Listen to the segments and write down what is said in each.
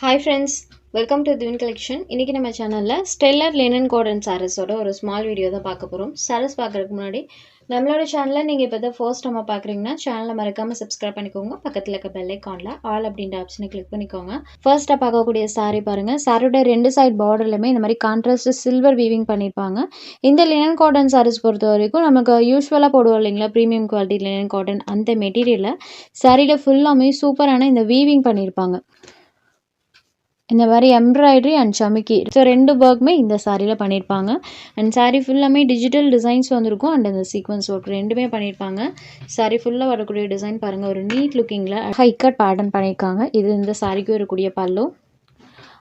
Hi friends, welcome to Dune Collection. இன்னைக்கு நம்ம சேனல்ல ஸ்டெல்லர் லினன் காட்டன் சாரீஸோட ஒரு ஸ்மால் வீடியோ தான் பார்க்க போறோம். சாரீஸ் பார்க்கறதுக்கு முன்னாடி நம்மளோட சேனலை நீங்க இப்போ தான் ஃபர்ஸ்ட் டைம் பார்க்குறீங்கன்னா சேனலை மறக்காம சப்ஸ்கிரைப் பண்ணிக்கோங்க. பக்கத்துல இருக்க பெல் ஐகான்ல ஆல் அப்படின்ற ஆப்ஷனை கிளிக் பண்ணிக்கோங்க. ஃபர்ஸ்டா பார்க்கக்கூடிய சாரீ பாருங்க. சாரியோட ரெண்டு சைடு பார்டர்லயுமே இந்த மாதிரி கான்ட்ராஸ்ட் சில்வர் வீவிங் பண்ணிருப்பாங்க. இந்த லினன் காட்டன் சாரீஸ் பொறுத்த வரைக்கும் நமக்கு யூஸ்வலா போடுவோம் இல்லைங்களா, ப்ரீமியம் குவாலிட்டி லினன் காட்டன் அந்த மெட்டீரியல்ல சாரியில ஃபுல்லாமே சூப்பரான இந்த வீவிங் பண்ணியிருப்பாங்க. இந்த மாதிரி எம்ப்ராய்டரி அண்ட் சமிக்கி ஸோ ரெண்டு ஒர்க்குமே இந்த சாரியில் பண்ணியிருப்பாங்க. அண்ட் சாரீ ஃபுல்லாமே டிஜிட்டல் டிசைன்ஸ் வந்திருக்கும் அண்ட் இந்த சீக்வன்ஸ் ஒர்க் ரெண்டுமே பண்ணியிருப்பாங்க. சாரீ ஃபுல்லாக வரக்கூடிய டிசைன் பாருங்கள், ஒரு நீட் லுக்கிங்கில் ஹை கட் பேட்டர்ன் பண்ணியிருக்காங்க. இது இந்த சாரிக்கு வரக்கூடிய பல்லு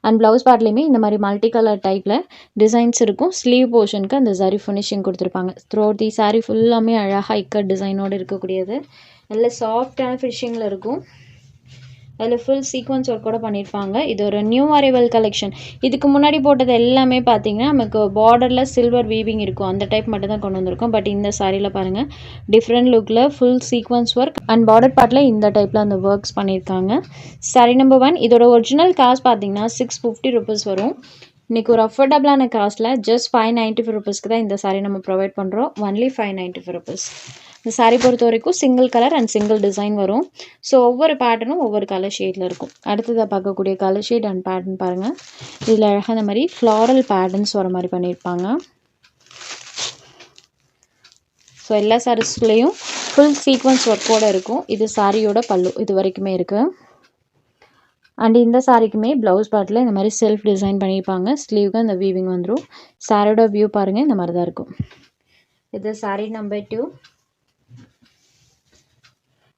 அண்ட் ப்ளவுஸ் பார்ட்லேயுமே இந்த மாதிரி மல்டி கலர் டைப்பில் டிசைன்ஸ் இருக்கும். ஸ்லீவ் போர்ஷனுக்கு அந்த சாரீ ஃபினிஷிங் கொடுத்துருப்பாங்க. த்ரூ தி சாரீ ஃபுல்லாமே அழகாக ஹை கட் டிசைனோடு இருக்கக்கூடியது, நல்ல சாஃப்டான ஃபினிஷிங்கில் இருக்கும். அதில் ஃபுல் சீக்வன்ஸ் ஒர்க் கூட பண்ணியிருப்பாங்க. இது ஒரு நியூ அரைவல் கலெக்ஷன். இதுக்கு முன்னாடி போட்டது எல்லாமே பார்த்தீங்கன்னா நமக்கு பார்டரில் சில்வர் வீவிங் இருக்கும், அந்த டைப் மட்டும் தான் கொண்டு வந்திருக்கோம். பட் இந்த சாரியில் பாருங்கள், டிஃப்ரெண்ட் லுக்கில் full sequence work and border பார்ட்டில் இந்த டைப்பில் அந்த ஒர்க்ஸ் பண்ணியிருக்காங்க. சாரி நம்பர் 1 இதோட ஒரிஜினல் காஸ்ட் பார்த்தீங்கன்னா 650 rupees வரும். இன்றைக்கி ஒரு அஃபோர்டபுளான காஸ்ட்டில் ஜஸ்ட் 595 rupeesக்கு தான் இந்த சாரீ நம்ம ப்ரொவைட் பண்ணுறோம். Only 595 rupees. இந்த சாரீ பொறுத்த வரைக்கும் single colour and single design வரும். ஸோ ஒவ்வொரு பேட்டர்னும் ஒவ்வொரு கலர் ஷேடில் இருக்கும். அடுத்ததாக பார்க்கக்கூடிய கலர் ஷேட் அண்ட் பேட்டர்ன் பாருங்கள். இதில் அழகாக இந்த மாதிரி ஃப்ளாரல் பேட்டர்ன்ஸ் வர மாதிரி பண்ணியிருப்பாங்க. ஸோ எல்லா சாரீஸ்லேயும் ஃபுல் சீக்வன்ஸ் ஒர்க்கோடு இருக்கும். இது சாரியோட பல்லு இது வரைக்குமே இருக்குது. அண்ட் இந்த சாரிக்குமே ப்ளவுஸ் பார்ட்டில் இந்த மாதிரி செல்ஃப் டிசைன் பண்ணியிருப்பாங்க. ஸ்லீவுக்கு அந்த வீவிங் வந்துடும். சாரியோட வியூ பாருங்கள், இந்த மாதிரி தான் இருக்கும். இது சாரி நம்பர் 2.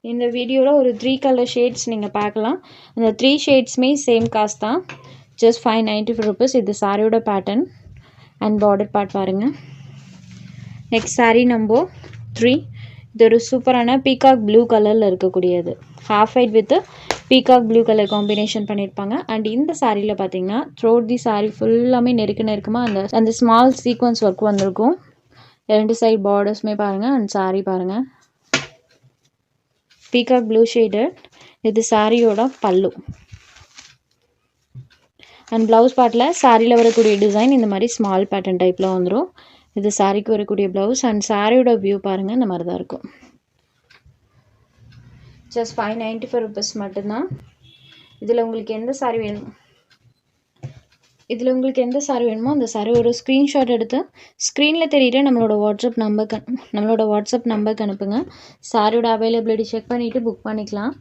இந்த வீடியோவில் ஒரு 3 கலர் ஷேட்ஸ் நீங்கள் பார்க்கலாம். அந்த 3 ஷேட்ஸுமே சேம் காஸ்ட் தான், ஜஸ்ட் 595 rupees. இது சாரியோட பேட்டர்ன் அண்ட் பார்டர் பார்ட் பாருங்கள். Next sari number 3. இது ஒரு சூப்பரான பீகாக் ப்ளூ கலரில் இருக்கக்கூடியது, half white with peacock blue colour combination பண்ணியிருப்பாங்க. அண்ட் இந்த சாரியில் பார்த்தீங்கன்னா த்ரோட் தி சாரீ ஃபுல்லாமே நெருக்கமாக அந்த ஸ்மால் சீக்வன்ஸ் ஒர்க் வந்திருக்கும். ரெண்டு சைட் பார்டர்ஸுமே பாருங்கள். அண்ட் சாரீ பாருங்கள், பீகாக் ப்ளூ ஷேடட். இது சாரியோட பல்லு அண்ட் ப்ளவுஸ் பார்ட்டில் சாரியில் வரக்கூடிய டிசைன் இந்த மாதிரி ஸ்மால் பேட்டர்ன் டைப்பில் வந்துடும். இது சாரிக்கு வரக்கூடிய ப்ளவுஸ் அண்ட் சாரியோட வியூ பாருங்கள், இந்த மாதிரி தான் இருக்கும். ஜஸ்ட் 595 rupees மட்டும்தான். இதில் உங்களுக்கு எந்த சாரி வேணுமோ அந்த சாரி ஒரு ஸ்க்ரீன்ஷாட் எடுத்து ஸ்க்ரீனில் தெரியுற நம்மளோட வாட்ஸ்அப் நம்பருக்கு அனுப்புங்க. சாரியோட அவைலபிலிட்டி செக் பண்ணிவிட்டு புக் பண்ணிக்கலாம்.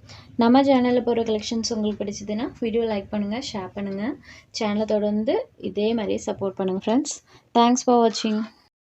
நம்ம சேனலில் போகிற கலெக்ஷன்ஸ் உங்களுக்கு பிடிச்சதுன்னா வீடியோ லைக் பண்ணுங்கள், ஷேர் பண்ணுங்கள். சேனலை தொடர்ந்து இதே மாதிரி சப்போர்ட் பண்ணுங்கள் ஃப்ரெண்ட்ஸ். தேங்க்ஸ் ஃபார் வாட்சிங்.